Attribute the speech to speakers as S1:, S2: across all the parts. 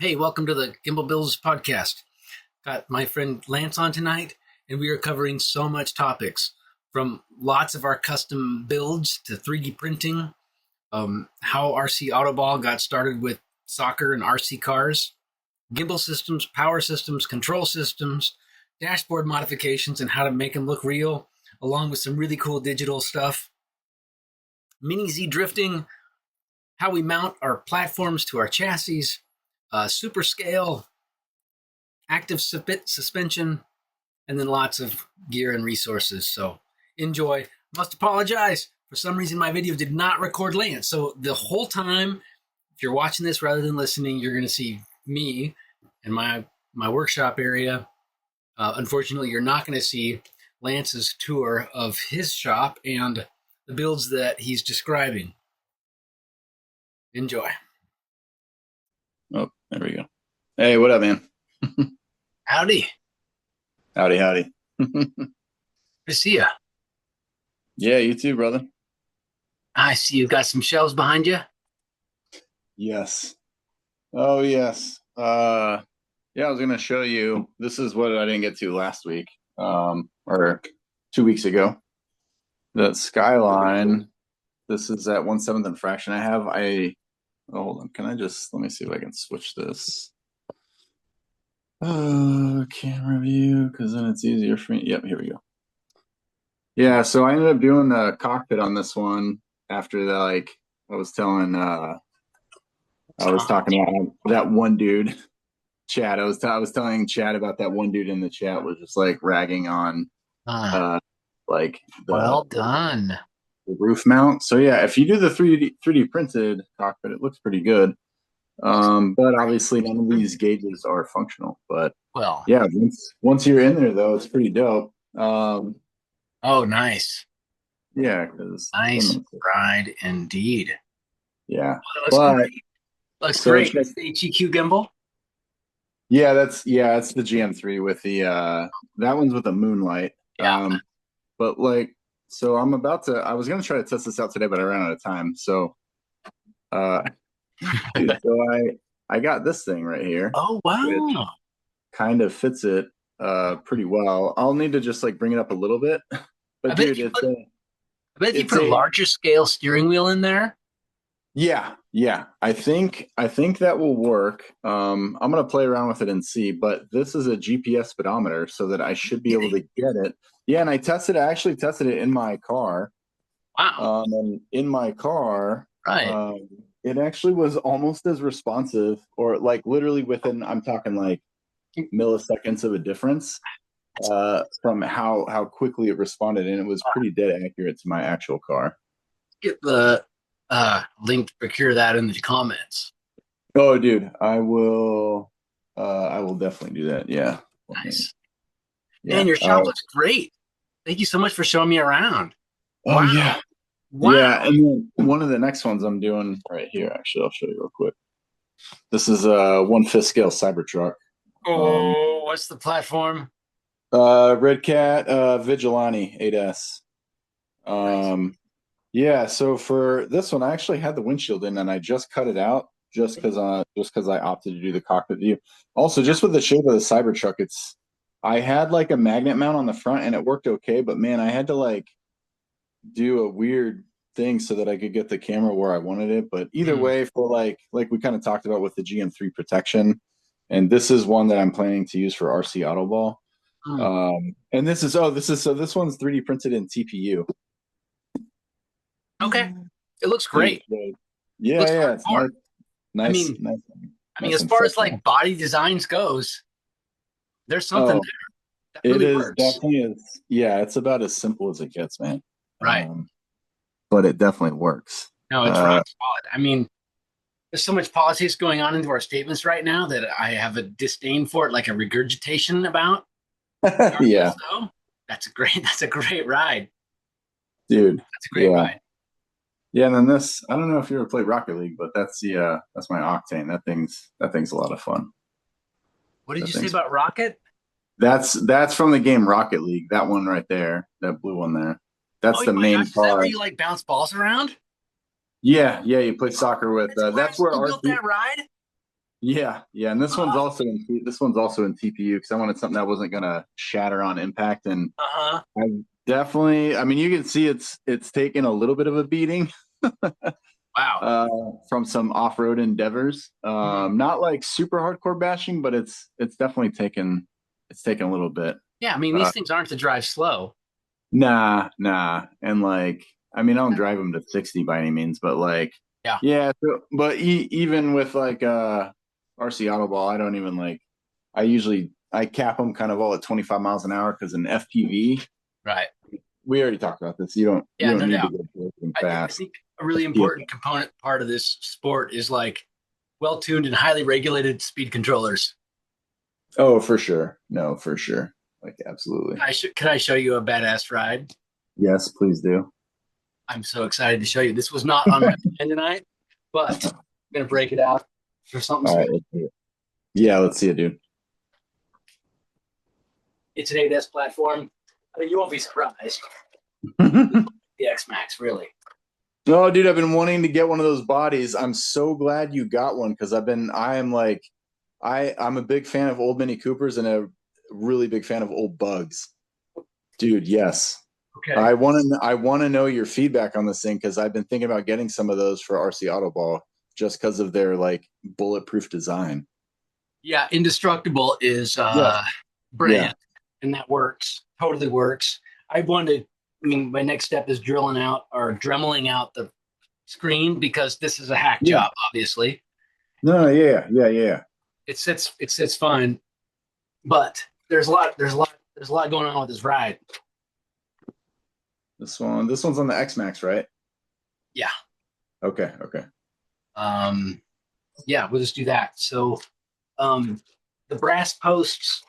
S1: Hey, welcome to the Gimbal Builders Podcast. Got my friend Lance on tonight, and we are covering so much topics, from lots of our custom builds to 3D printing, how RC AutoBall got started with soccer and RC cars, gimbal systems, power systems, control systems, dashboard modifications, and how to make them look real, along with some really cool digital stuff, mini Z drifting, how we mount our platforms to our chassis, super scale, active suspension, and then lots of gear and resources. So enjoy. Must apologize. For some reason, my video did not record Lance. So the whole time, if you're watching this rather than listening, you're going to see me and my workshop area. Unfortunately, you're not going to see Lance's tour of his shop and the builds that he's describing. Enjoy.
S2: Oh, there we go. Hey, what up, man?
S1: Howdy.
S2: Howdy.
S1: Good to see you.
S2: Yeah, you too, brother.
S1: I see you've got some shelves behind you.
S2: Yes. Oh, yes. Yeah, I was going to show you. This is what I didn't get to last week, or 2 weeks ago. That Skyline. This is at 1/7 and fraction. Hold on. Can I let me see if I can switch this. Camera view, because then it's easier for me. Yep, here we go. Yeah, so I ended up doing the cockpit on this one after that. Like I was talking about that one dude, Chad. I was telling Chad about that one dude in the chat was just like ragging on, like
S1: well done.
S2: The roof mount. So yeah, if you do the 3D printed cockpit, it looks pretty good. But obviously none of these gauges are functional. But
S1: well,
S2: yeah, once you're in there though, it's pretty dope.
S1: Oh, nice.
S2: Yeah, because
S1: nice ride indeed.
S2: Yeah,
S1: looks great. That's the HEQ gimbal.
S2: Yeah, that's the GM3 with the that one's with a moonlight.
S1: Yeah.
S2: But like. So I was going to try to test this out today, but I ran out of time. So, dude, I got this thing right here.
S1: Oh, wow.
S2: Which kind of fits it pretty well. I'll need to just like bring it up a little bit. But
S1: I bet you put a larger scale steering wheel in there.
S2: Yeah. I think that will work. I'm going to play around with it and see, but this is a GPS speedometer so that I should be able to get it. Yeah, and I actually tested it in my car.
S1: Wow.
S2: And in my car,
S1: right.
S2: It actually was almost as responsive, or like literally within, I'm talking like milliseconds of a difference from how quickly it responded. And it was pretty dead accurate to my actual car.
S1: Get the link to procure that in the comments.
S2: Oh, dude, I will definitely do that. Yeah.
S1: Nice. Yeah. Man, your shop looks great. Thank you so much for showing me around.
S2: Oh, wow. Yeah.
S1: Wow.
S2: Yeah, and then one of the next ones I'm doing right here, actually, I'll show you real quick. This is a 1/5 scale Cybertruck.
S1: Oh, what's the platform?
S2: Red Cat Vigilante 8S.
S1: Nice.
S2: Yeah, so for this one, I actually had the windshield in, and I just cut it out just because I opted to do the cockpit view. Also, just with the shape of the Cybertruck, I had like a magnet mount on the front and it worked okay, but man, I had to like do a weird thing so that I could get the camera where I wanted it. But either way, for like we kind of talked about with the GM3 protection, and this is one that I'm planning to use for RC AutoBall. And this one's 3D printed in TPU.
S1: Okay, it looks great.
S2: Yeah, it's nice.
S1: I mean, as far as like body designs goes, there's something there. That really works.
S2: Definitely is. Yeah, it's about as simple as it gets, man.
S1: Right.
S2: But it definitely works.
S1: No, it's rock solid. I mean, there's so much politics going on into our statements right now that I have a disdain for it, like a regurgitation about.
S2: Yeah.
S1: So, that's a great ride.
S2: Dude.
S1: That's a great ride.
S2: Yeah, and then this, I don't know if you ever played Rocket League, but that's my Octane. That thing's a lot of fun.
S1: What did you say about Rocket?
S2: That's from the game Rocket League. That one right there, that blue one there. That's the main car. Is that
S1: where you like bounce balls around?
S2: Yeah, you play soccer with. That's where
S1: RC built that ride.
S2: Yeah, and this one's also in TPU because I wanted something that wasn't gonna shatter on impact. And I definitely, I mean, you can see it's taken a little bit of a beating.
S1: Wow.
S2: From some off-road endeavors. Not like super hardcore bashing, but it's definitely taken a little bit.
S1: Yeah, I mean, these things aren't to drive slow.
S2: Nah. And like, I mean, I don't drive them to 60 by any means, but like, yeah. So, but even with like RC AutoBall, I don't even like. I cap them kind of all at 25 miles an hour because an FPV.
S1: Right.
S2: We already talked about this. You don't
S1: no
S2: need
S1: doubt.
S2: to go fast.
S1: I think a really important component part of this sport is like well-tuned and highly regulated speed controllers.
S2: Oh, for sure. No, for sure. Like, absolutely.
S1: Can I show you a badass ride?
S2: Yes, please do.
S1: I'm so excited to show you. This was not on my plan tonight, but I'm going to break it out for something.
S2: All right, let's see it. Yeah, let's see it, dude.
S1: It's an 8S platform. I mean, you won't be surprised. The X-Max, really.
S2: Oh, dude, I've been wanting to get one of those bodies. I'm so glad you got one because I'm a big fan of old Mini Coopers and a really big fan of old Bugs. Dude, yes.
S1: Okay.
S2: I want to know your feedback on this thing because I've been thinking about getting some of those for RC AutoBall just because of their like bulletproof design.
S1: Yeah, indestructible is brilliant, and that works. Totally works. My next step is dremeling out the screen because this is a hack job, obviously.
S2: No, yeah.
S1: It sits fine, but there's a lot going on with this ride.
S2: This one's on the X-Max, right?
S1: Yeah.
S2: Okay.
S1: Yeah, we'll just do that. So, the brass posts.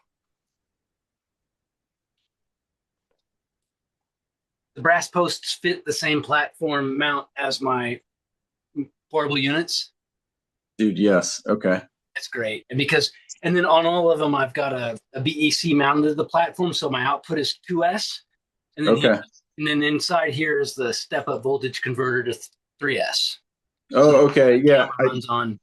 S1: The brass posts fit the same platform mount as my portable units.
S2: Dude, yes. Okay.
S1: That's great. And then on all of them, I've got a BEC mounted to the platform. So my output is 2S. And then, and then inside here is the step up voltage converter to 3S.
S2: Oh,
S1: so
S2: okay. Yeah.
S1: Runs on.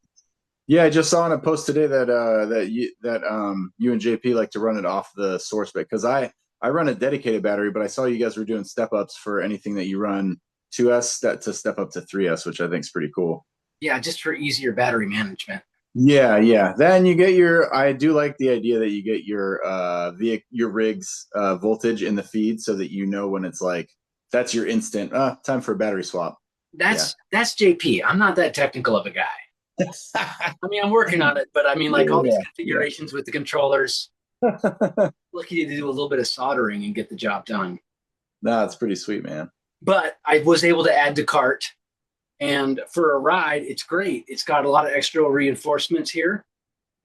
S2: Yeah, I just saw in a post today that you and JP like to run it off the source bit because I run a dedicated battery, but I saw you guys were doing step ups for anything that you run 2S to step up to 3S, which I think is pretty cool.
S1: Yeah, just for easier battery management.
S2: Yeah. Then you get I do like the idea that you get your rig's voltage in the feed so that you know when it's like that's your instant time for a battery swap.
S1: That's JP. I'm not that technical of a guy. I mean, I'm working on it, but I mean, like all these configurations with the controllers. Lucky to do a little bit of soldering and get the job done.
S2: No, it's pretty sweet, man.
S1: But I was able to add to cart, and for a ride, it's great. It's got a lot of extra reinforcements here,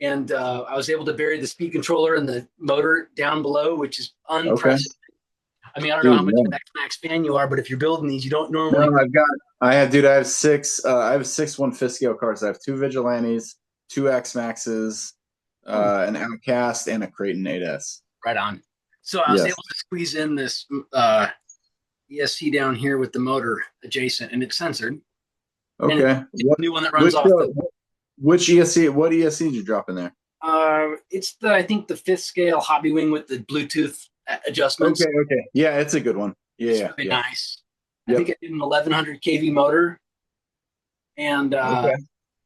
S1: and I was able to bury the speed controller and the motor down below, which is unprecedented. Okay. I mean, I don't know how much of an X-Max fan you are, but if you're building these, you don't normally.
S2: No, I have six 1/5 scale cars. I have 2 Vigilantes, 2 X-Maxes, an Outcast, and a Creighton 8S.
S1: Right on. So I was able to squeeze in this ESC down here with the motor adjacent, and it's censored.
S2: Okay.
S1: It's a new one that runs off.
S2: Which ESC? What ESC did you drop in there?
S1: It's I think the 5th scale Hobby Wing with the Bluetooth adjustments.
S2: Okay. Yeah, it's a good one. Yeah,
S1: it's really nice. I think it did an 1100 kV motor, and I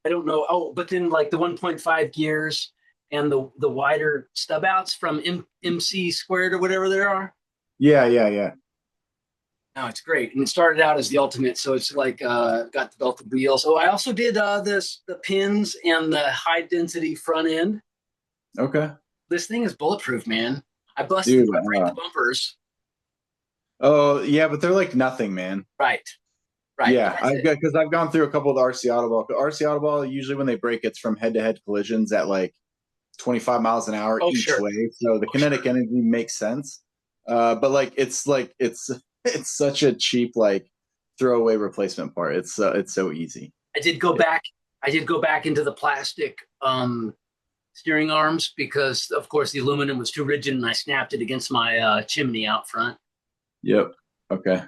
S1: don't know. Oh, but then like the 1.5 gears and the wider stub outs from MC squared or whatever there are.
S2: Yeah.
S1: No, it's great, and it started out as the Ultimate, so it's like got the belted wheels. Oh, I also did the pins and the high density front end.
S2: Okay.
S1: This thing is bulletproof, man. I busted the bumpers.
S2: Oh yeah, but they're like nothing, man.
S1: Right.
S2: Yeah, because I've gone through a couple of the RC AutoBall. RC AutoBall, usually when they break, it's from head-to-head collisions at like 25 miles an hour each way. So the kinetic energy makes sense. But like it's such a cheap like throwaway replacement part. It's so easy.
S1: I did go back into the plastic steering arms because of course the aluminum was too rigid and I snapped it against my chimney out front.
S2: Yep. Okay.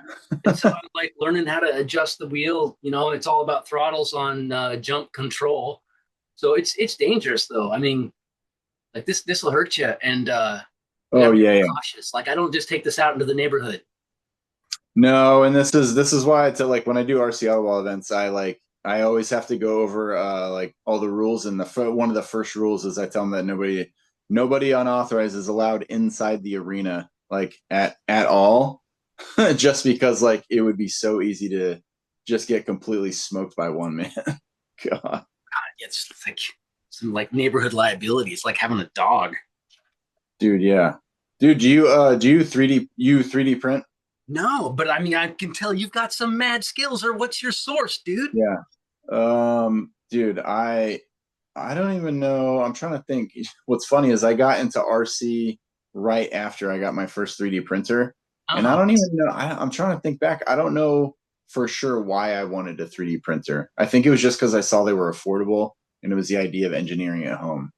S1: And so I'm like learning how to adjust the wheel. You know, it's all about throttles on jump control. So it's dangerous though. I mean, like this will hurt you, and you
S2: Oh
S1: gotta be
S2: yeah, yeah.
S1: cautious. Like I don't just take this out into the neighborhood.
S2: No, and this is why it's like when I do RC AutoBall events, I always have to go over like all the rules, and one of the first rules is I tell them that nobody unauthorized is allowed inside the arena, like at all, just because like it would be so easy to just get completely smoked by one man. God,
S1: It's like some like neighborhood liability. It's like having a dog.
S2: dude, yeah, dude, do you 3D print?
S1: No, but I mean, I can tell you've got some mad skills. Or what's your source, dude?
S2: Yeah. Dude, I don't even know. I'm trying to think. What's funny is I got into RC right after I got my first 3D printer, and I
S1: Uh-huh.
S2: don't even know. I'm trying to think back. I don't know for sure why I wanted a 3D printer. I think it was just because I saw they were affordable, and it was the idea of engineering at home.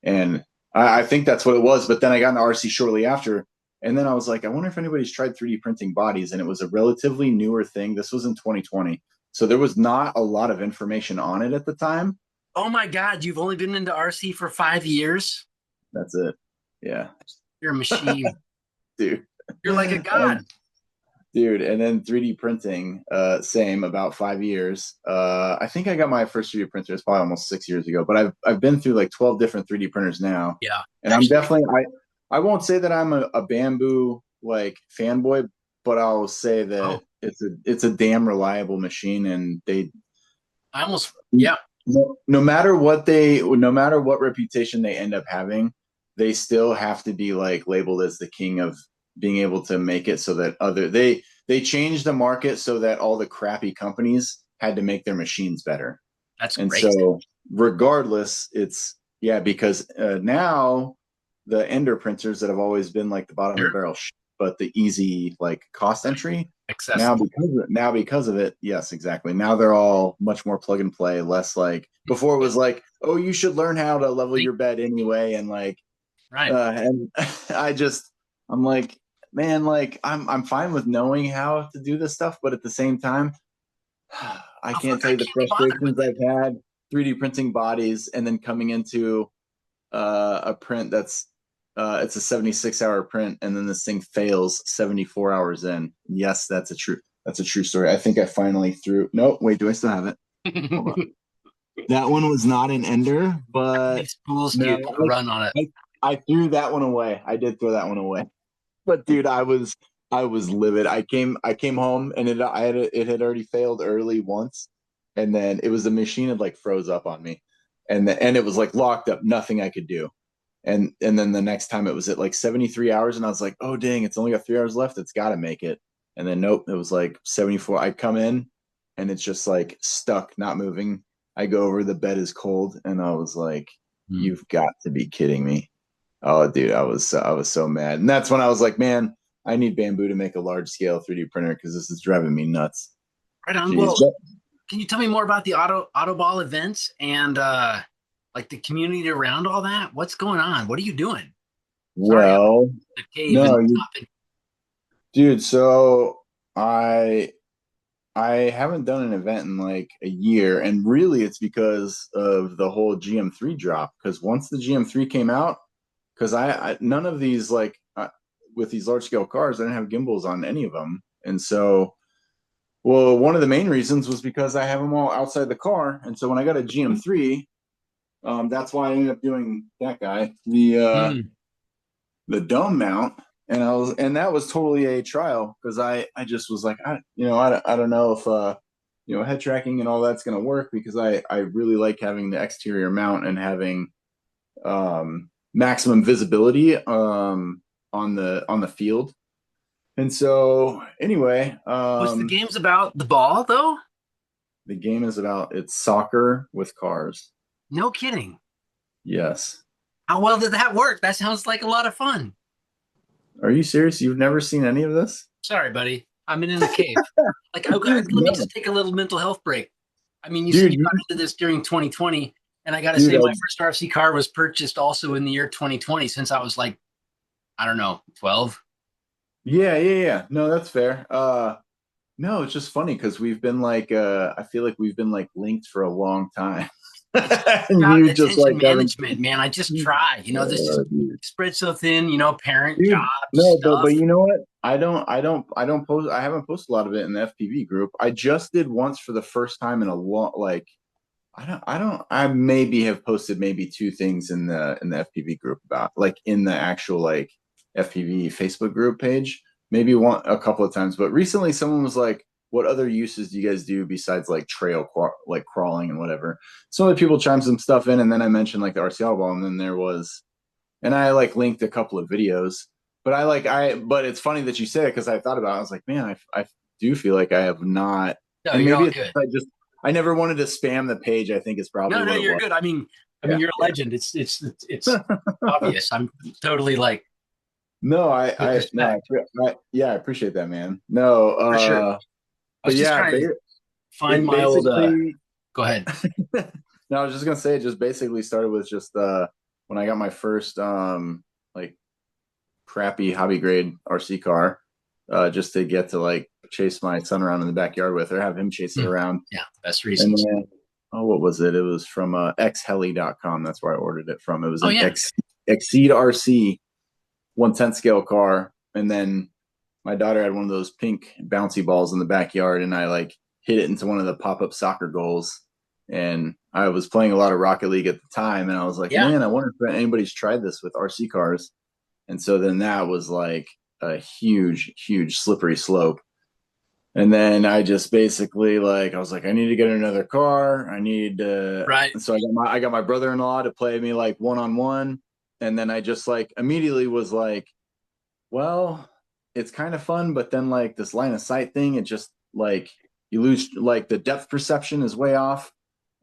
S2: And I think that's what it was. But then I got into RC shortly after, and then I was like, I wonder if anybody's tried 3D printing bodies. And it was a relatively newer thing. This was in 2020. So there was not a lot of information on it at the time.
S1: Oh my God, you've only been into RC for 5 years?
S2: That's it. Yeah.
S1: You're a machine.
S2: Dude.
S1: You're like a god.
S2: Dude, and then 3D printing, same, about 5 years. I think I got my first 3D printer. It's probably almost 6 years ago, but I've been through like 12 different 3D printers now.
S1: Yeah.
S2: And
S1: Actually,
S2: I'm definitely I won't say that I'm a Bamboo like fanboy, but I'll say that
S1: oh,
S2: it's a damn reliable machine, and they
S1: I almost, yeah.
S2: no matter what reputation they end up having, they still have to be like labeled as the king of being able to make it, so that they changed the market so that all the crappy companies had to make their machines better.
S1: That's
S2: And
S1: great.
S2: so regardless, it's yeah, because now the ender printers that have always been like the bottom of the
S1: Sure.
S2: barrel, but the easy like cost entry,
S1: Accessible.
S2: now because of it, yes, exactly. Now they're all much more plug and play, less like before it was like, oh, you should learn how to level your bed anyway, and like
S1: Right.
S2: and I'm like, man, like I'm fine with knowing how to do this stuff, but at the same time, I
S1: Oh,
S2: can't
S1: fuck,
S2: tell
S1: I
S2: you the
S1: can't be bothered with
S2: frustrations
S1: it.
S2: I've had 3D printing bodies and then coming into a print that's it's a 76-hour print, and then this thing fails 74 hours in. Yes, that's a true story. I think I finally threw. Nope, wait, do I still have it? Hold on. That one was not an ender, but
S1: These fools
S2: no,
S1: get a run on it.
S2: I threw that one away. I did throw that one away. But dude, I was livid. I came home, and it had already failed early once, and then it was the machine had like froze up on me, and it was like locked up, nothing I could do. And then the next time it was at like 73 hours, and I was like, oh dang, it's only got 3 hours left. It's got to make it. And then nope, it was like 74. I come in, and it's just like stuck, not moving. I go over, the bed is cold, and I was like, you've got to be kidding me. Oh, dude, I was so mad, and that's when I was like, man, I need Bamboo to make a large scale 3D printer because this is driving me nuts.
S1: Right on.
S2: Jeez.
S1: Well, can you tell me more about the AutoBall events and like the community around all that? What's going on? What are you doing? Sorry, I'm
S2: Well,
S1: in the cave
S2: no,
S1: and topic.
S2: dude. So I haven't done an event in like a year, and really, it's because of the whole GM3 drop. Because once the GM3 came out, because I none of these like with these large scale cars, I didn't have gimbals on any of them, and so well, one of the main reasons was because I have them all outside the car, and so when I got a GM3, that's why I ended up doing that guy, the dome mount, and that was totally a trial because I just was like I don't know if head tracking and all that's gonna work because I really like having the exterior mount and having maximum visibility on the field. And so anyway,
S1: Was the game's about the ball though?
S2: the game is about it's soccer with cars.
S1: No kidding.
S2: Yes.
S1: How well did that work? That sounds like a lot of fun.
S2: Are you serious? You've never seen any of this?
S1: Sorry, buddy. I'm in the cave. Like, okay, let me
S2: No.
S1: just take a little mental health break. I mean, you said
S2: Dude,
S1: you got into this during 2020, and I got to
S2: dude,
S1: say, my first RC car was purchased also in the year 2020 since I was like, I don't know, 12.
S2: yeah. No, that's fair. No, it's just funny because we've been like I feel like we've been like linked for a long time. And
S1: About
S2: you just
S1: attention
S2: like haven't.
S1: management, man. I just try. This is
S2: Dude.
S1: spread so thin. Parent
S2: Dude,
S1: jobs
S2: no, but
S1: stuff.
S2: you know what? I don't post. I haven't posted a lot of it in the FPV group. I just did once for the first time in a long, like, I maybe have posted maybe 2 things in the FPV group about, like, in the actual like FPV Facebook group page, maybe a couple of times. But recently someone was like, what other uses do you guys do besides like like crawling and whatever? So other people chimed some stuff in, and then I mentioned like the RC AutoBall, and then there was, and I like linked a couple of videos. But but it's funny that you say it, because I thought about it. I was like, man, I do feel like I have not,
S1: No,
S2: and
S1: you're
S2: maybe
S1: all
S2: it's
S1: good.
S2: I never wanted to spam the page, I think is probably
S1: No,
S2: what it
S1: you're
S2: was.
S1: good. I mean,
S2: Yeah,
S1: you're a legend. It's obvious. I'm totally like
S2: No,
S1: with respect
S2: I appreciate that, man. No,
S1: for sure. I
S2: but
S1: was just
S2: yeah,
S1: trying to find
S2: it
S1: my old.
S2: basically.
S1: Go ahead.
S2: No, I was just gonna say, it just basically started with just when I got my first like crappy hobby grade RC car, just to get to like chase my son around in the backyard with, or have him chase it around.
S1: Yeah, best
S2: And
S1: reasons.
S2: then, oh, what was it? It was from xheli.com. That's where I ordered it from. It was
S1: Oh
S2: an
S1: yeah,
S2: Exceed RC 1/10 scale car. And then my daughter had one of those pink bouncy balls in the backyard, and I like hit it into one of the pop-up soccer goals. And I was playing a lot of Rocket League at the time, and I was like,
S1: yeah.
S2: man, I wonder if anybody's tried this with RC cars. And so then that was like a huge, huge slippery slope. And then I just basically, like, I was like, I need to get another car. I need to.
S1: Right.
S2: And so I got my brother-in-law to play me like one-on-one. And then I just like immediately was like, well, it's kind of fun, but then like this line of sight thing, it just like, you lose, like, the depth perception is way off.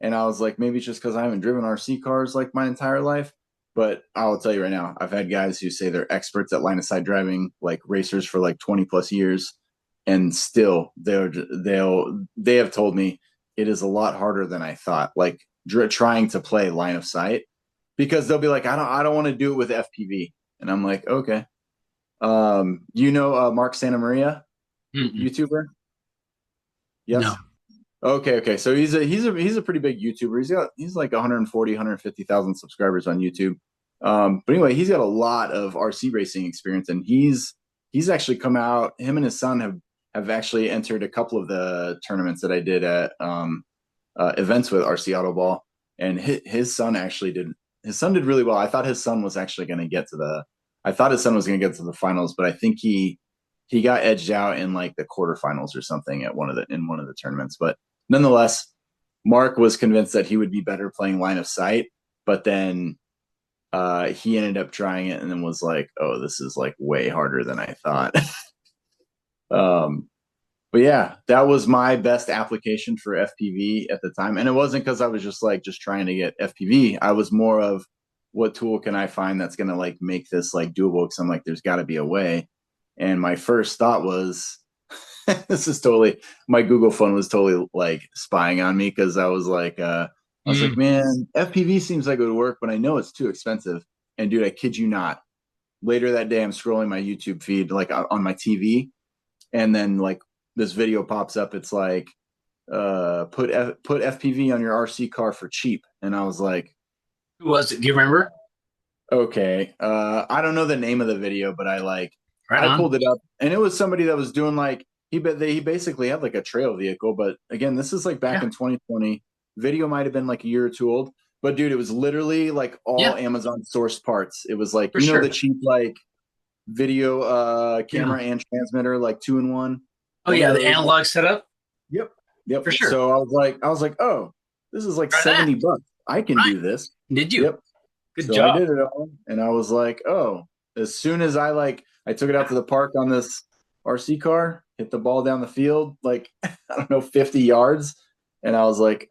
S2: And I was like, maybe it's just because I haven't driven RC cars like my entire life. But I'll tell you right now, I've had guys who say they're experts at line of sight driving, like racers for like 20 plus years, and still they have told me it is a lot harder than I thought, like trying to play line of sight, because they'll be like, I don't want to do it with FPV. And I'm like, okay. Mark Santa Maria,
S1: Mm-mm.
S2: YouTuber?
S1: No.
S2: Yes. Okay. So he's a pretty big YouTuber. He's like 140, 150,000 subscribers on YouTube. But anyway, he's got a lot of RC racing experience, and he's actually come out. Him and his son have actually entered a couple of the tournaments that I did at events with RC AutoBall, and his son actually did. His son did really well. I thought his son was actually going to get to the finals, but I think he got edged out in like the quarterfinals or something in one of the tournaments. But nonetheless, Mark was convinced that he would be better playing line of sight, but then he ended up trying it and then was like, oh, this is like way harder than I thought. But yeah, that was my best application for FPV at the time. And it wasn't because I was just trying to get FPV. I was more of, what tool can I find that's going to like make this like doable? Because I'm like, there's got to be a way. And my first thought was, my Google phone was totally like spying on me, because I was like, man, FPV seems like it would work, but I know it's too expensive. And dude, I kid you not, later that day, I'm scrolling my YouTube feed, like on my TV, and then like this video pops up. It's like, put FPV on your RC car for cheap. And I was like,
S1: Who was it? Do you remember?
S2: okay. I don't know the name of the video, but
S1: Right
S2: I
S1: on.
S2: pulled it up, and it was somebody that was doing like, he basically had like a trail vehicle. But again, this is like back in 2020. Video might have been like a year or two old, but dude, it was literally like all
S1: Yeah,
S2: Amazon sourced parts. It was like,
S1: for sure.
S2: the cheap like video camera
S1: Yeah.
S2: and transmitter, like 2-in-1.
S1: Oh yeah, the analog setup.
S2: Yep.
S1: For sure.
S2: So I was like, oh, this is like
S1: Try that.
S2: $70. I can do this.
S1: Did you?
S2: Yep.
S1: Good
S2: So
S1: job.
S2: I did it all, and I was like, oh, as soon as I took it out to the park on this RC car, hit the ball down the field, like, I don't know, 50 yards. And I was like,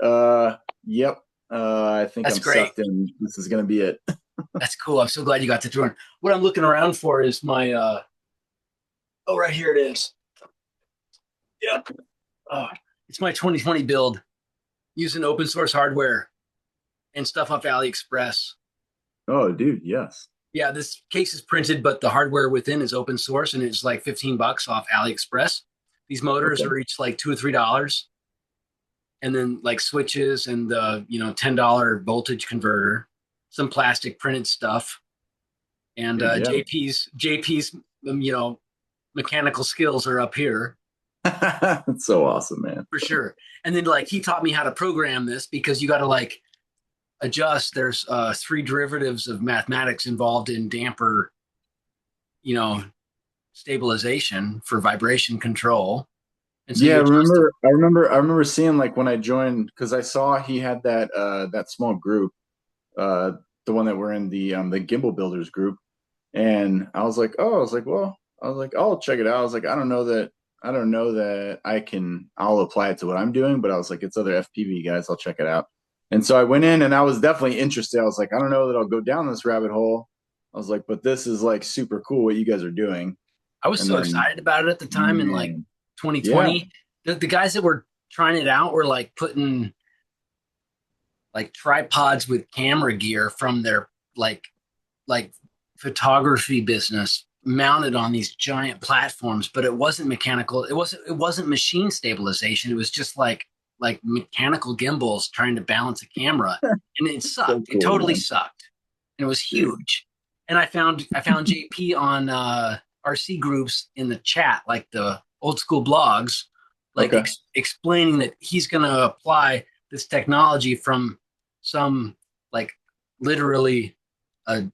S2: yep, I think
S1: That's
S2: I'm
S1: great.
S2: sucked in. This is going to be it.
S1: That's cool. I'm so glad you got to join. What I'm looking around for is my, oh, right here it is. Yep. Oh, it's my 2020 build using open source hardware and stuff off AliExpress.
S2: Oh, dude, yes.
S1: Yeah, this case is printed, but the hardware within is open source, and it's like $15 off AliExpress. These motors are each like $2 or $3. and then like switches and the $10 voltage converter, some plastic printed stuff, and
S2: Dude, yeah.
S1: JP's mechanical skills are up here.
S2: That's so awesome, man.
S1: For sure. And then like he taught me how to program this, because you got to like adjust. There's 3 derivatives of mathematics involved in damper, stabilization for vibration control. And so
S2: Yeah, I remember seeing, like, when I joined, because I saw he had that small group, the one that we're in, the Gimbal Builders group, and I was like, I'll check it out. I was like, I don't know that I'll apply it to what I'm doing, but I was like, it's other FPV guys, I'll check it out. And so I went in, and I was definitely interested. I was like, I don't know that I'll go down this rabbit hole. I was like, but this is like super cool what you guys are doing.
S1: I was so excited about it at the time in like 2020. Yeah. The guys that were trying it out were like putting like tripods with camera gear from their like photography business mounted on these giant platforms, but it wasn't mechanical. It wasn't machine stabilization. It was just like mechanical gimbals trying to balance a camera, and it sucked. So cool, it totally sucked, and it was huge. And I found JP on RC groups in the chat, like the old school blogs, like explaining that he's going to apply this technology from some like literally a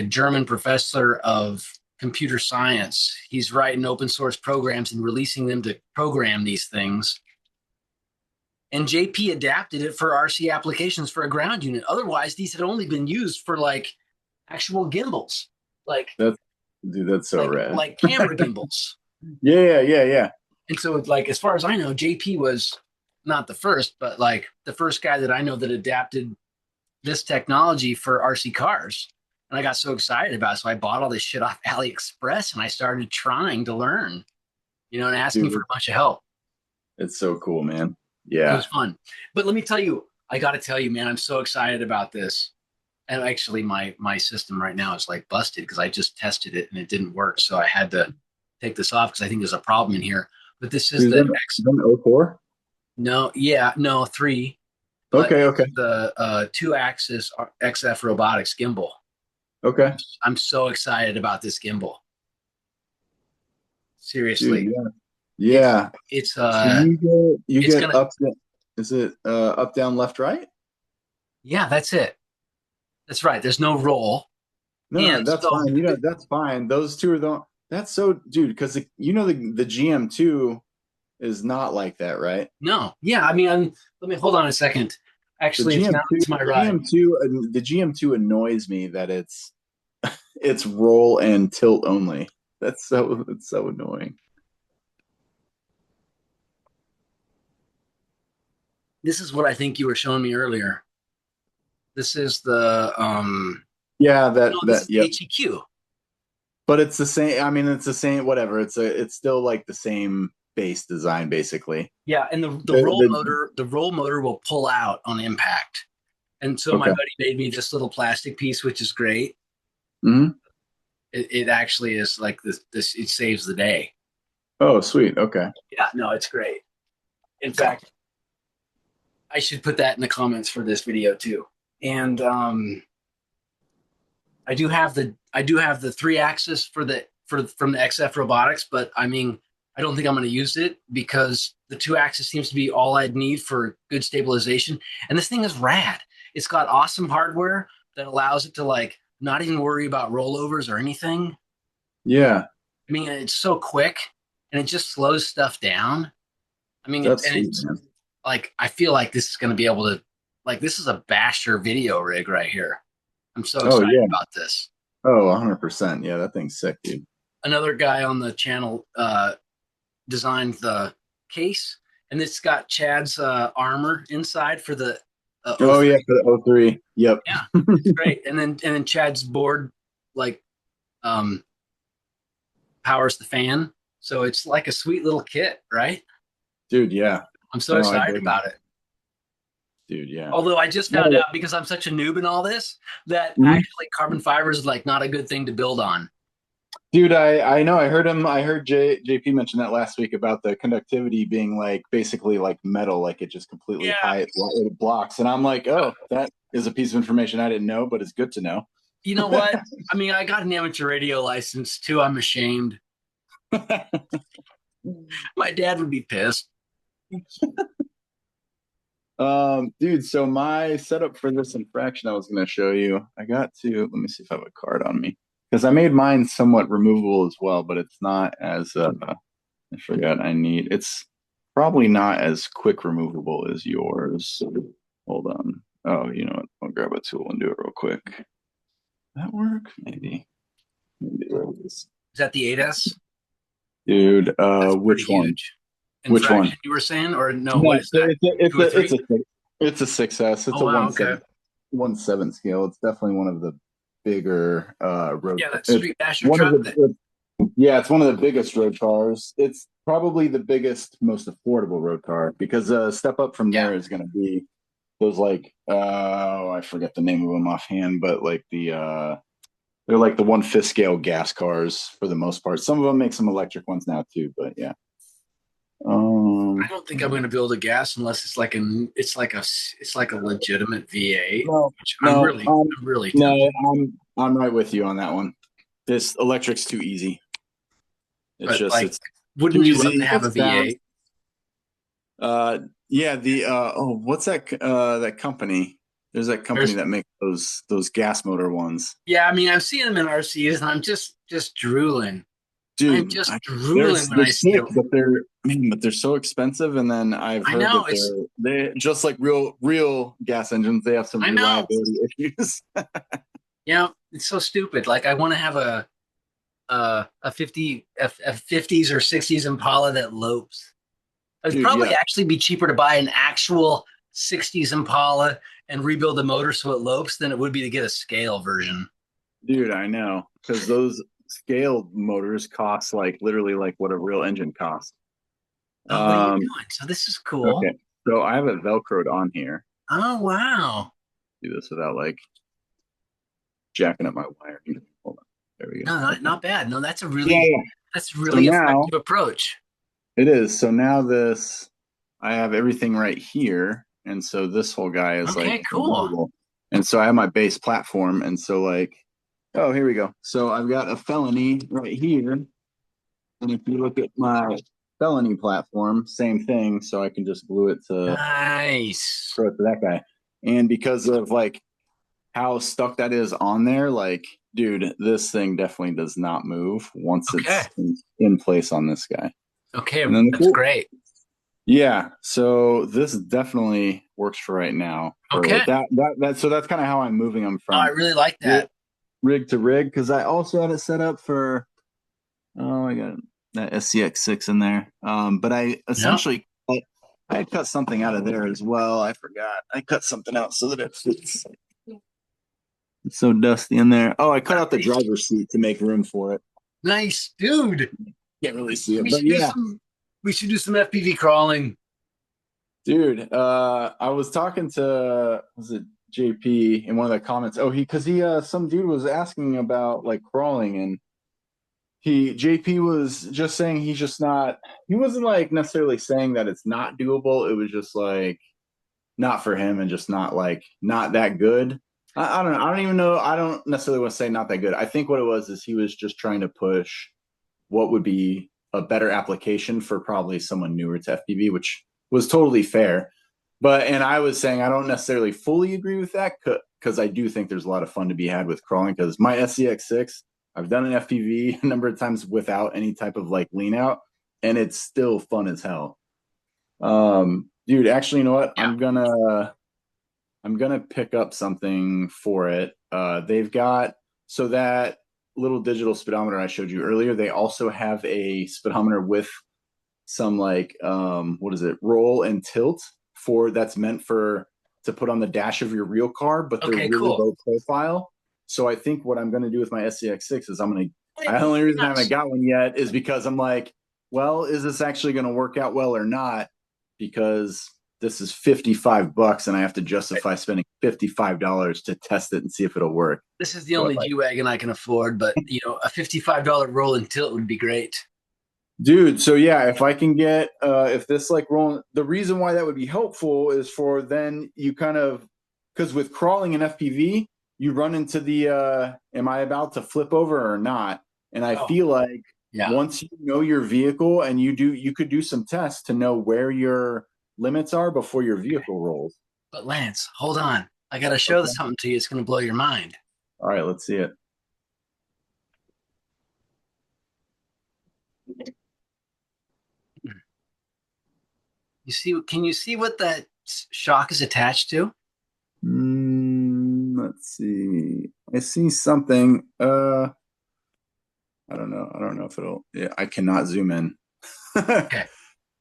S1: German professor of computer science. He's writing open source programs and releasing them to program these things. And JP adapted it for RC applications for a ground unit. Otherwise, these had only been used for like actual gimbals.
S2: That's so rad.
S1: Like camera gimbals.
S2: Yeah.
S1: And so like, as far as I know, JP was not the first, but like the first guy that I know that adapted this technology for RC cars. And I got so excited about it. So I bought all this shit off AliExpress, and I started trying to learn, and asking for a bunch of help.
S2: It's so cool, man. Yeah.
S1: It was fun. But let me tell you, I got to tell you, man, I'm so excited about this. And actually my system right now is like busted because I just tested it and it didn't work. So I had to take this off because I think there's a problem in here. But this is the
S2: 04?
S1: No, 3.
S2: Okay.
S1: The 2-axis XF Robotics gimbal.
S2: Okay.
S1: I'm so excited about this gimbal. Seriously.
S2: Dude, yeah.
S1: It's
S2: so you get up. Is it up, down, left, right?
S1: Yeah, that's it. That's right. There's no roll.
S2: No, that's fine. That's fine. Those two are that's so, dude, because the GM2 is not like that, right?
S1: No. Yeah. I mean, let me hold on a second. Actually, it's mounted to my right.
S2: The GM2 annoys me that it's roll and tilt only. It's so annoying.
S1: This is what I think you were showing me earlier. This is the HEQ.
S2: But it's the same. I mean, it's the same. Whatever. It's still like the same base design, basically.
S1: Yeah, and the roll motor will pull out on impact. And so my buddy made me this little plastic piece, which is great.
S2: Mm-hmm.
S1: It actually is like this. It saves the day.
S2: Oh, sweet. Okay.
S1: Yeah. No, it's great. In fact, I should put that in the comments for this video too. And I do have the 3-axis from the XF Robotics, but I mean, I don't think I'm going to use it because the 2-axis seems to be all I'd need for good stabilization. And this thing is rad. It's got awesome hardware that allows it to like not even worry about rollovers or anything.
S2: Yeah.
S1: I mean, it's so quick and it just slows stuff down. I mean, it's like, I feel like this is going to be able to, like, this is a basher video rig right here. I'm so excited about this.
S2: Oh, 100%. Yeah, that thing's sick, dude.
S1: Another guy on the channel designed the case, and it's got Chad's armor inside for the
S2: for the 03. Yep.
S1: Yeah, it's great. And then Chad's board like powers the fan, so it's like a sweet little kit, right?
S2: Dude, yeah.
S1: I'm so excited about it.
S2: Dude, yeah.
S1: Although I just found out, because I'm such a noob in all this, that actually carbon fiber is like not a good thing to build on.
S2: Dude, I know. I heard him. I heard JP mention that last week about the conductivity being like basically like metal, like it just completely it blocks. And I'm like, oh, that is a piece of information I didn't know, but it's good to know.
S1: You know what? I mean, I got an amateur radio license too. I'm ashamed. My dad would be pissed.
S2: Dude, so my setup for this infraction I was going to show you, let me see if I have a card on me, because I made mine somewhat removable as well, but it's not as, I forgot it's probably not as quick removable as yours. Hold on. Oh, you know what? I'll grab a tool and do it real quick. That work? Maybe there it is.
S1: Is that the 8S?
S2: Dude, which one?
S1: Huge.
S2: Which one?
S1: You were saying, or no? What is that?
S2: It's a 6S. It's a 1/7 scale. It's definitely one of the bigger road.
S1: Yeah, that's Street Basher truck.
S2: It's one of the biggest road cars. It's probably the biggest, most affordable road car, because a step up from there is going to be those like I forget the name of them offhand, but like they're like the 1/5 scale gas cars for the most part. Some of them make some electric ones now too, but yeah.
S1: I don't think I'm going to build a gas unless it's like a legitimate V8.
S2: I'm right with you on that one. This electric's too easy.
S1: Wouldn't you love to have a V8?
S2: What's that company? There's that company that makes those gas motor ones.
S1: Yeah, I mean, I've seen them in RCs, and I'm just drooling.
S2: Dude,
S1: I'm just drooling when I see them.
S2: But they're so expensive, and then I've heard that they're just like real gas engines. They have some reliability issues.
S1: Yeah, it's so stupid. Like, I want to have a 50s or 60s Impala that lopes. It'd probably actually be cheaper to buy an actual 60s Impala and rebuild the motor so it lopes than it would be to get a scale version.
S2: Dude, I know, because those scale motors cost like literally like what a real engine costs.
S1: What are you doing? So this is cool.
S2: Okay, so I have it Velcroed on here.
S1: Oh wow!
S2: Do this without like jacking up my wire. Hold on. There we go.
S1: No, not bad. No, that's a really effective approach.
S2: It is. So now I have everything right here, and so this whole guy is cool. And so I have my base platform, and so like, oh, here we go. So I've got a Felony right here, and if you look at my Felony platform, same thing. So I can just glue it to that guy, and because of like how stuck that is on there, like, dude, this thing definitely does not move once it's in place on this guy.
S1: Okay, that's great.
S2: Yeah, so this definitely works for right now.
S1: Okay,
S2: so that's kind of how I'm moving them from.
S1: I really like that
S2: rig to rig, because I also had it set up for. Oh, I got that SCX6 in there. But I essentially I cut something out of there as well. I forgot. I cut something out so that it fits. It's so dusty in there. Oh, I cut out the driver's seat to make room for it.
S1: Nice, dude.
S2: Can't really see it,
S1: we should do some FPV crawling.
S2: Dude, I was talking to JP in one of the comments. Oh, some dude was asking about like crawling, and JP was just saying he wasn't like necessarily saying that it's not doable. It was just like not for him and just not that good. I don't know. I don't even know. I don't necessarily want to say not that good. I think what it was is he was just trying to push what would be a better application for probably someone newer to FPV, which was totally fair. And I was saying I don't necessarily fully agree with that, because I do think there's a lot of fun to be had with crawling, because my SCX6, I've done an FPV a number of times without any type of like lean out, and it's still fun as hell. Dude, actually, you know what? Yeah. I'm gonna pick up something for it. They've got, so that little digital speedometer I showed you earlier, they also have a speedometer with some like roll and tilt that's meant to put on the dash of your real car, but they're really low profile. So I think what I'm going to do with my SCX6 is the only reason I haven't got one yet is because I'm like, well, is this actually going to work out well or not? Because this is $55 and I have to justify spending $55 to test it and see if it'll work.
S1: This is the only G-Wagon I can afford, but a $55 roll and tilt would be great.
S2: Dude, so yeah, if I can get if this like rolling, the reason why that would be helpful is for then you kind of, because with crawling in FPV, you run into the am I about to flip over or not? And I feel like once you know your vehicle and you could do some tests to know where your limits are before your vehicle rolls.
S1: But Lance, hold on. I got to show something to you. It's going to blow your mind.
S2: All right, let's see it.
S1: Can you see what that shock is attached to?
S2: Let's see. I see something. I don't know if it'll. Yeah, I cannot zoom in.
S1: Okay.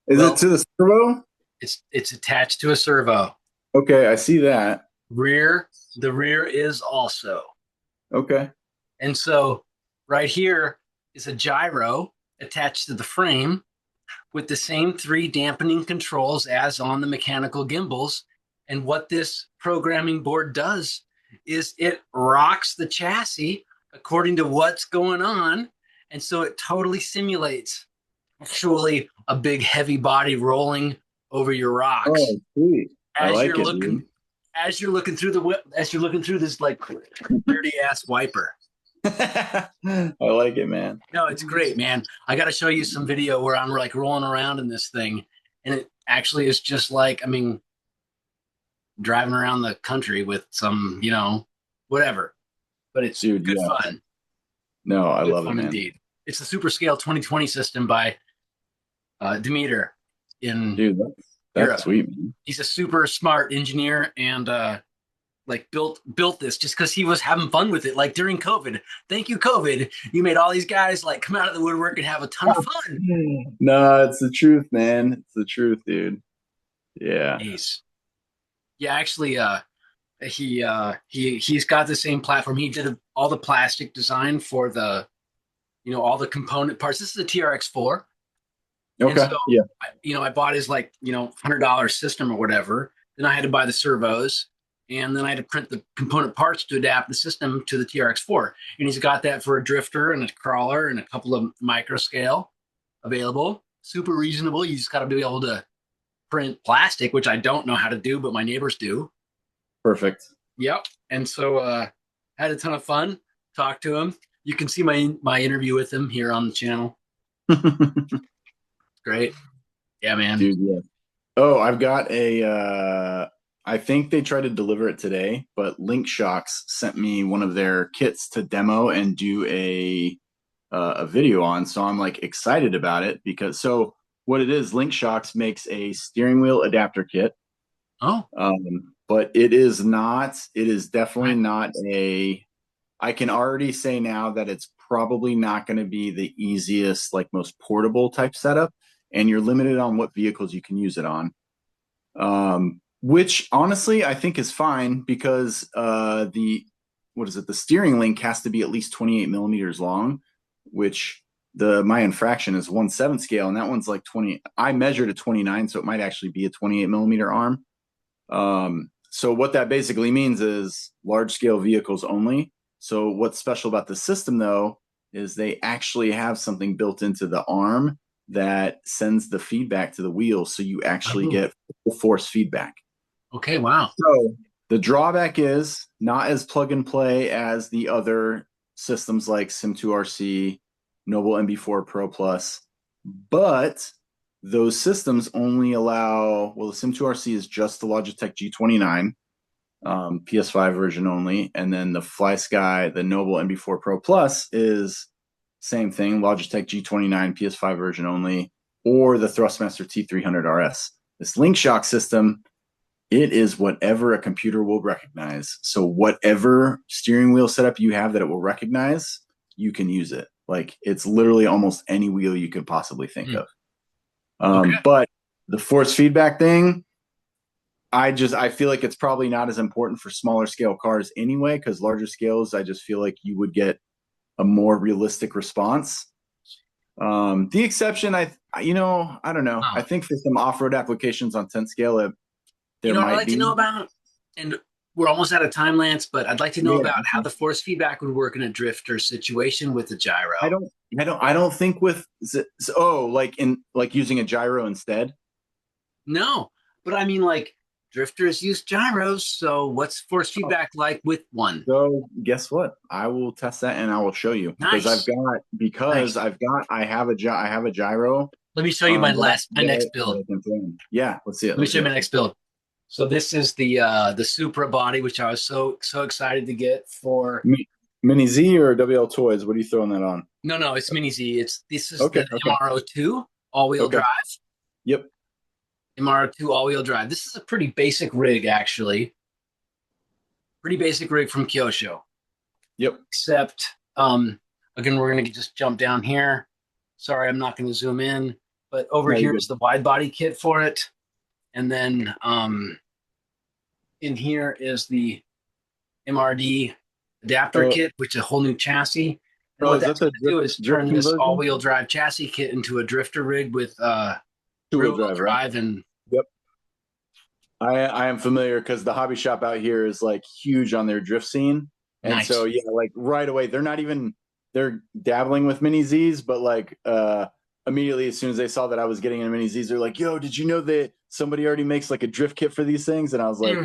S2: Is it to the servo?
S1: It's attached to a servo.
S2: Okay, I see that.
S1: The rear is also.
S2: Okay.
S1: And so right here is a gyro attached to the frame with the same 3 dampening controls as on the mechanical gimbals. And what this programming board does is it rocks the chassis according to what's going on. And so it totally simulates actually a big heavy body rolling over your rocks.
S2: Oh, sweet. I like it, dude.
S1: As you're looking through this like dirty ass wiper.
S2: I like it, man.
S1: No, it's great, man. I got to show you some video where I'm like rolling around in this thing, and it actually is just like, driving around the country with some, whatever. But it's good fun.
S2: No, I love it, man.
S1: Indeed. It's the Super Scale 2020 system by Demeter in
S2: that's sweet, man.
S1: He's a super smart engineer and built this just because he was having fun with it. Like during COVID, thank you, COVID. You made all these guys like come out of the woodwork and have a ton of fun.
S2: No, it's the truth, man. It's the truth, dude. Yeah.
S1: Nice. Yeah, actually, he's got the same platform. He did all the plastic design for the, all the component parts. This is a TRX4.
S2: Okay.
S1: So, I bought his $100 system or whatever. Then I had to buy the servos, and then I had to print the component parts to adapt the system to the TRX4. And he's got that for a drifter and a crawler and a couple of micro scale available. Super reasonable. You just got to be able to print plastic, which I don't know how to do, but my neighbors do.
S2: Perfect.
S1: Yep. And so had a ton of fun. Talked to him. You can see my interview with him here on the channel. Great. Yeah, man.
S2: Dude, yeah. Oh, I've got I think they tried to deliver it today, but LinkShocks sent me one of their kits to demo and do a video on. So I'm like excited about it because what it is, LinkShocks makes a steering wheel adapter kit.
S1: Oh.
S2: But it is definitely not I can already say now that it's probably not going to be the easiest, like most portable type setup. And you're limited on what vehicles you can use it on. Which honestly, I think is fine because the steering link has to be at least 28 millimeters long, which my infraction is 1/7 scale. And that one's like 20. I measured a 29, so it might actually be a 28 millimeter arm. So what that basically means is large scale vehicles only. So what's special about the system though, is they actually have something built into the arm that sends the feedback to the wheel. So you actually get full force feedback.
S1: Okay. Wow.
S2: So the drawback is not as plug and play as the other systems like Sim2RC, Noble MB4 Pro Plus, but those systems only allow, the Sim2RC is just the Logitech G29, PS5 version only. And then the FlySky, the Noble MB4 Pro Plus is same thing, Logitech G29 PS5 version only, or the Thrustmaster T300 RS. This LinkShock system, it is whatever a computer will recognize. So whatever steering wheel setup you have that it will recognize, you can use it. Like it's literally almost any wheel you could possibly think of. But the force feedback thing, I feel like it's probably not as important for smaller scale cars anyway, because larger scales, I just feel like you would get a more realistic response. The exception, I don't know. I think for some off-road applications on 10 scale, there
S1: What I'd
S2: might
S1: like
S2: be.
S1: to know about, and we're almost out of time, Lance, but I'd like to know about how the force feedback would work in a drifter situation with the gyro.
S2: I don't think with like using a gyro instead.
S1: No, but I mean, like, drifters use gyros, so what's force feedback like with one?
S2: So guess what? I will test that and I will show you
S1: Nice.
S2: I have a gyro.
S1: Let me show you my next build.
S2: Yeah, let's see it.
S1: Let me show you my next build. So this is the Supra body, which I was so excited to get for
S2: Mini Z or WL Toys. What are you throwing that on?
S1: No, it's Mini Z. This is the MR02 all-wheel drive.
S2: Yep.
S1: MR2 all-wheel drive. This is a pretty basic rig, actually. Pretty basic rig from Kyosho.
S2: Yep.
S1: Except, again, we're going to just jump down here. Sorry, I'm not going to zoom in. But over here is the wide body kit for it. And then in here is the MRD adapter kit, which is a whole new chassis. And what that's going to do is turn this all-wheel drive chassis kit into a drifter rig with two-wheel drive and
S2: yep. I am familiar because the hobby shop out here is like huge on their drift scene. And so yeah, like right away, they're dabbling with Mini Zs, but like immediately as soon as they saw that I was getting into Mini Zs, they're like, yo, did you know that somebody already makes like a drift kit for these things? And I was like,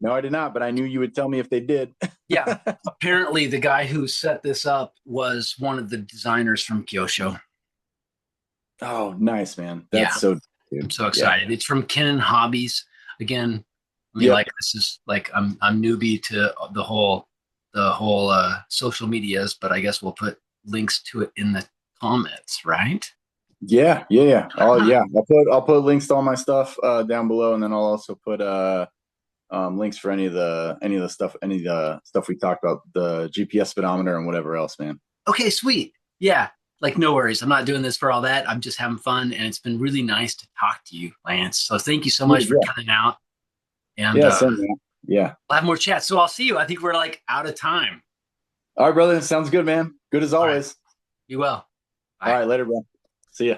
S2: no, I did not, but I knew you would tell me if they did.
S1: Yeah. Apparently the guy who set this up was one of the designers from Kyosho.
S2: Oh, nice, man. That's so good.
S1: I'm so excited. It's from Kenan Hobbies. Again, I mean, like, this is like I'm newbie to the whole social medias, but I guess we'll put links to it in the comments, right?
S2: Yeah. Oh yeah. I'll put links to all my stuff down below, and then I'll also put links for any of the stuff we talked about, the GPS speedometer and whatever else, man.
S1: Okay, sweet. Yeah. Like, no worries. I'm not doing this for all that. I'm just having fun, and it's been really nice to talk to you, Lance. So thank you so much for coming out. And
S2: yeah,
S1: we'll have more chats. So I'll see you. I think we're like out of time.
S2: All right, brother. Sounds good, man. Good as always.
S1: Right. You will.
S2: Bye. All right, later, bro. See ya.